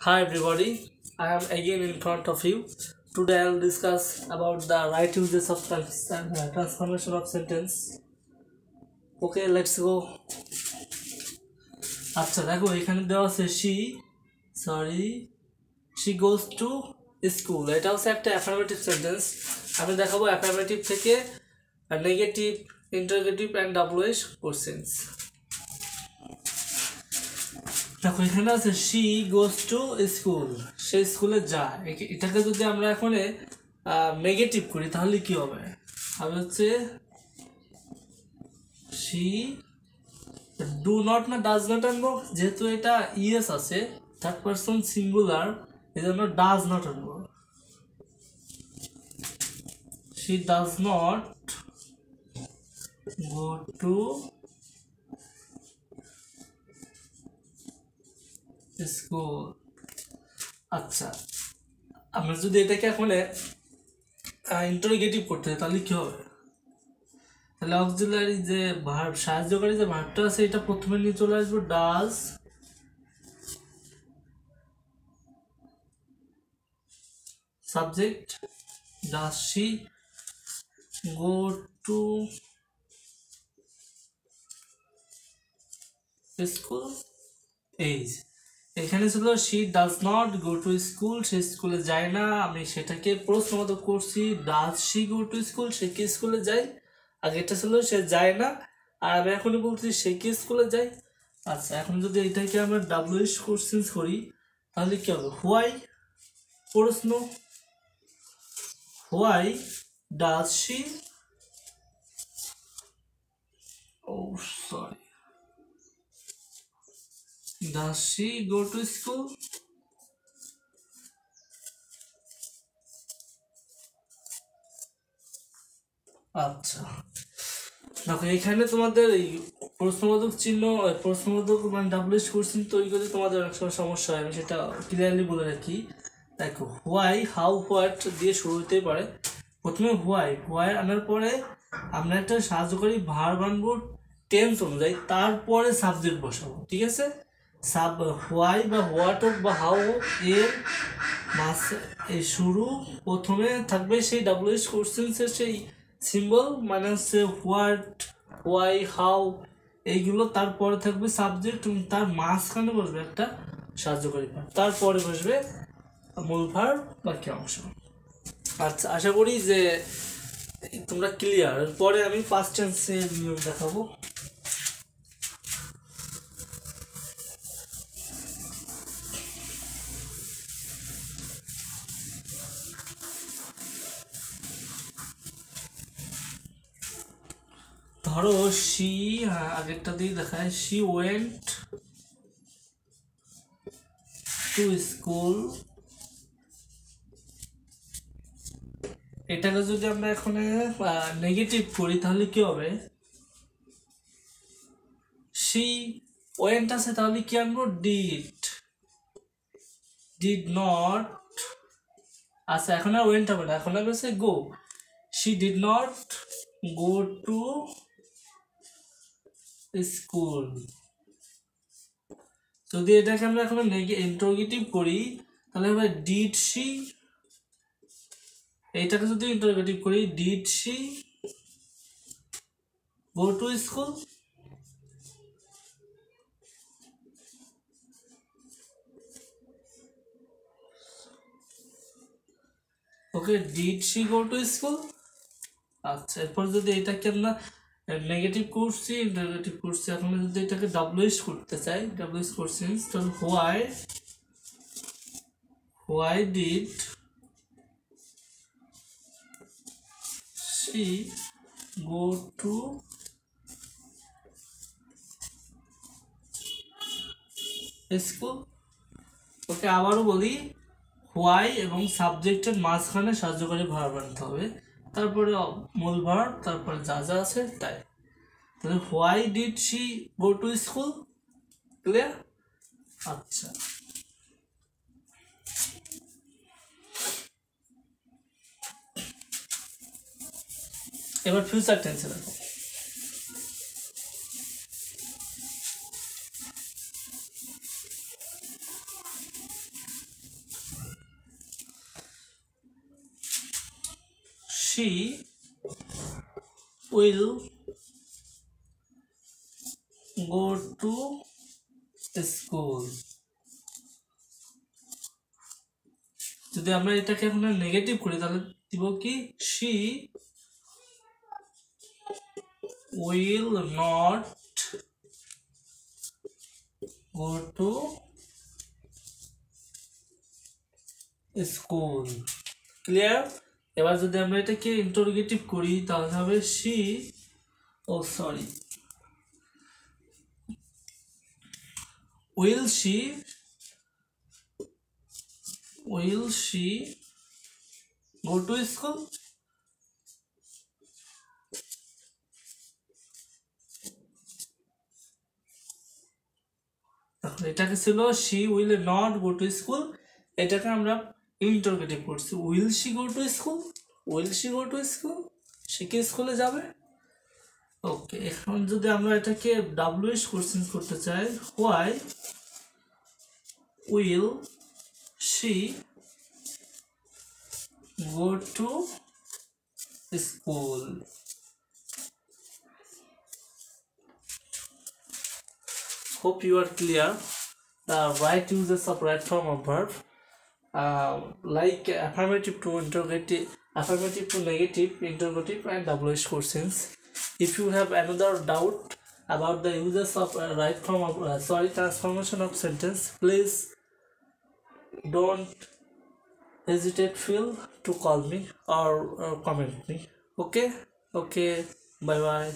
Hi everybody, I am again in front of you. Today I will discuss about the right uses of transformation of sentence. Okay, let's go. আচ্ছা দেখো এখানে দেওয়া আছে she goes to school. এটা হচ্ছে একটা affirmative sentence. আমি দেখাবো অ্যাফার্মেটিভ থেকে negative, interrogative and WH questions. দেখো এখানে আছে she goes to school, সে স্কুলে যায়। এটাকে যদি আমরা এখন নেগেটিভ করি তাহলে কি হবে? আমি হচ্ছে she do not না does not আনবো, যেহেতু এটা ইএস আছে থার্ড পারসন সিঙ্গুলার, এজন্য does not আনবো। she does not go to school. আচ্ছা, আমরা যদি এটাকে এখন ইন্টারোগেটিভ করতে হয় তাহলে কি হবে? তাহলে অক্সিলারি যে ভার্ব, সাহায্যকারী যে ভার্বটা আছে এটা প্রথমে নিয়ে চলে আসবো does, subject does she go to school. এই এখানে ছিল she does not go to school, সে স্কুলে যায় না। আমি সেটাকে প্রশ্নবোধক করছি does she go to school, সে কি স্কুলে যায়। আগেটা ছিল সে যায় না, আর আমি এখনই বলছি সে কি স্কুলে যায়। আচ্ছা, এখন যদি এটাকে আমরা WH কোশ্চেন করি তাহলে কি হবে? হোয়াই প্রশ্ন, why does she, does she go to school? আচ্ছা দেখো এখানে তোমাদের এই প্রশ্নবোধক চিহ্ন, প্রশ্নবোধক মানে WH কোশ্চেন তৈরি করতে তোমাদের অনেক সময় সমস্যা হয়, আমি সেটা ক্লিয়ারলি বলে রাখি। দেখো হোয়াই, হাউ, হোয়াট দিয়ে শুরু হতেই পারে। প্রথমে হোয়াই আনার পরে আমরা একটা সাহায্যকারী ভার্ব আনবো টেন্স অনুযায়ী, তারপরে সাবজেক্ট বসাবো, ঠিক আছে? হোয়াই বা হোয়াট হোক বা হাউ হোক, এর এই শুরু প্রথমে থাকবে সেই WH কোশ্চেন্সের সেই সিম্বল, মানে হচ্ছে হোয়াট, হোয়াই, হাউ, এইগুলো। তারপরে থাকবে সাবজেক্ট এবং তার মাঝখানে বসবে একটা সাহায্যকারী ভার্ব, তারপরে বসবে মূল ভার্ব বাকি অংশ। আচ্ছা, আশা করি যে তোমরা ক্লিয়ার। পরে আমি পাস্ট টেন্সের নিয়ম দেখাবো। ধরো she, আগেরটা দিয়ে দেখায় she went to school। এটাকে যদি আমরা এখন নেগেটিভ করি তাহলে কি হবে? she went আছে তাহলে কি আনবো? did not। আচ্ছা, এখন আর went হবে না, এখন হবে go। she did not go to school. যদি এটাকে আমরা এখন ইন্টারোগেটিভ করি তাহলে হবে ডিড শি। এইটাকে যদি ইন্টারোগেটিভ করি did she go to school. Okay, did she go to school. আচ্ছা, এরপর যদি এটাকে আমরা নেগেটিভ করছি, ইন্টারোগেটিভ করছি, এখন যদি এটাকে WH করতে চাই, WH কোশ্চেন্স, তাহলে why did she go to school. Okay, আবারও বলি হোয়াই এবং সাবজেক্টের মাঝখানে সাহায্যকারী ভার্ব আনতে হবে, তারপরে মূল ভার্ব, তারপরে যা যা আছে তাই। তাহলে why did she go to school, clear? আচ্ছা, এবার ফিউচার টেন্সে দেখো। she will go to school. যদি আমরা এটাকে এখন নেগেটিভ করি তাহলে দিব কি she will not go to school. Clear? এবার যদি আমরা এটাকে ইন্টারোগেটিভ করি তাহলে হবে she will she go to school? এটাকে ছিল she will not go to school, এটাকে আমরা ইন্টারোগেটিভ করছি will she go to school, সে কি স্কুলে যাবে? ওকে, এখন যদি আমরা এটাকে WH কোশ্চেন করতে চাই, why will she go to school? Hope you are clear. The right uses of right form of verb, like affirmative to interrogative, affirmative to negative, interrogative, and WH questions. If you have another doubt about the uses of right form of transformation of sentence, please don't hesitate feel to call me or comment me. Okay, bye bye.